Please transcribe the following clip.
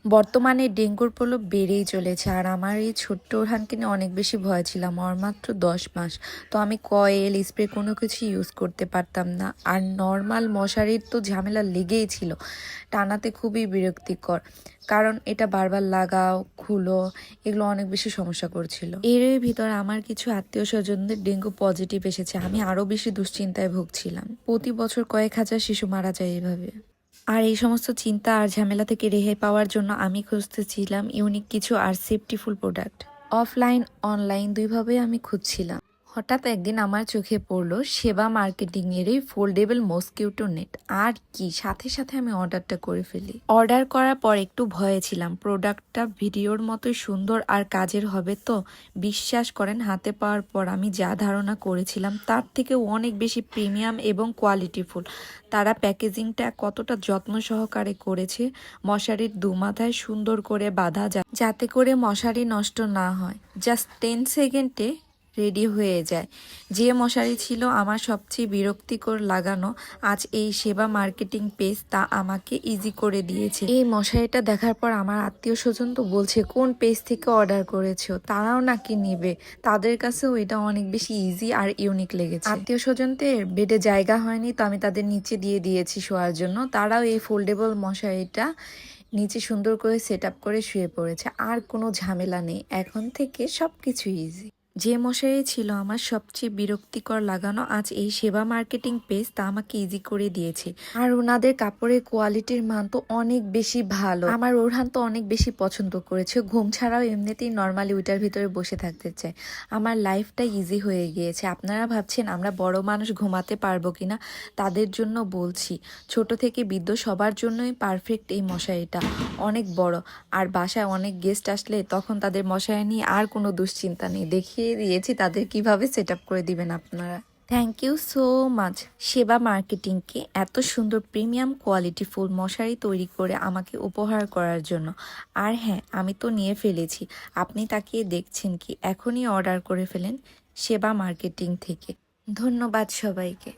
বর্তমানে ডেঙ্গুর প্রকোপ বেড়েই চলেছে, আর আমার এই ছোট্ট ওরহানকে নিয়ে অনেক বেশি ভয় ছিলাম। ওর মাত্র 10 মাস, তো আমি কয়েল স্প্রে কোনো কিছু ইউজ করতে পারতাম না। আর নর্মাল মশারির তো ঝামেলা লেগেই ছিল, টানাতে খুবই বিরক্তিকর, কারণ এটা বারবার লাগাও খুলো, এগুলো অনেক বেশি সমস্যা করছিল। এর ভিতরে আমার কিছু আত্মীয় স্বজনদের ডেঙ্গু পজিটিভ এসেছে, আমি আরও বেশি দুশ্চিন্তায় ভুগছিলাম। প্রতি বছর কয়েক হাজার শিশু মারা যায় এভাবে। আর এই সমস্ত চিন্তা আর ঝামেলা থেকে রেহাই পাওয়ার জন্য আমি খুঁজতেছিলাম ইউনিক কিছু আর সেফটিফুল প্রোডাক্ট। অফলাইন অনলাইন দুইভাবেই আমি খুঁজছিলাম। হঠাৎ একদিন আমার চোখে পড়লো সেবা মার্কেটিং এর এই ফোল্ডেবল মসকিউটো নেট। আর কি, সাথে সাথে আমি অর্ডারটা করে ফেলি। অর্ডার করার পর একটু ভয়ে ছিলাম, প্রোডাক্টটা ভিডিওর মতোই সুন্দর আর কাজের হবে তো। বিশ্বাস করেন, হাতে পাওয়ার পর আমি যা ধারণা করেছিলাম তার থেকে অনেক বেশি প্রিমিয়াম এবং কোয়ালিটিফুল। তারা প্যাকেজিংটা কতটা যত্ন সহকারে করেছে, মশারির দুমাথায় সুন্দর করে বাঁধা যায় যাতে করে মশারি নষ্ট না হয়। জাস্ট 10 সেকেন্ডে রেডি হয়ে যায়। যে মশারি ছিল আমার সবচেয়ে বিরক্তিকর লাগানো, আজ এই সেবা মার্কেটিং পেজ তা আমাকে ইজি করে দিয়েছে। এই মশারিটা দেখার পর আমার আত্মীয় স্বজন তো বলছে কোন পেজ থেকে অর্ডার করেছো, তারাও নাকি নিবে, তাদের কাছেও এটা অনেক বেশি ইজি আর ইউনিক লেগেছে। আত্মীয় স্বজনদের বেডে জায়গা হয়নি, তো আমি তাদের নিচে দিয়ে দিয়েছি শোয়ার জন্য। তারাও এই ফোল্ডেবল মশারিটা নিচে সুন্দর করে সেট আপ করে শুয়ে পড়েছে। আর কোনো ঝামেলা নেই, এখন থেকে সবকিছু ইজি। যে মশারি ছিল আমার সবচেয়ে বিরক্তিকর লাগানো, আজ এই সেবা মার্কেটিং পেজ তা আমাকে ইজি করে দিয়েছে। আর ওনাদের কাপড়ের কোয়ালিটির মান তো অনেক বেশি ভালো। আমার ওরহান তো অনেক বেশি পছন্দ করেছে। ঘুম ছাড়াও এমনিতেই নর্মালি ওইটার ভিতরে বসে থাকতে চায়। আমার লাইফটা ইজি হয়ে গিয়েছে। আপনারা ভাবছেন আমরা বড় মানুষ ঘুমাতে পারবো কিনা, তাদের জন্য বলছি, ছোট থেকে বৃদ্ধ সবার জন্যই পারফেক্ট এই মশারিটা। অনেক বড়, আর বাসায় অনেক গেস্ট আসলে তখন তাদের মশারি নিয়ে আর কোনো দুশ্চিন্তা নেই। দেখিয়ে দিয়েছি তাদের কিভাবে সেট আপ করে দিবেন আপনারা। থ্যাংক ইউ সো মাচ সেবা মার্কেটিংকে এত সুন্দর প্রিমিয়াম কোয়ালিটি ফুল মশারি তৈরি করে আমাকে উপহার করার জন্য। আর হ্যাঁ, আমি তো নিয়ে ফেলেছি, আপনি তাকিয়ে দেখছেন কি? এখনই অর্ডার করে ফেলেন সেবা মার্কেটিং থেকে। ধন্যবাদ সবাইকে।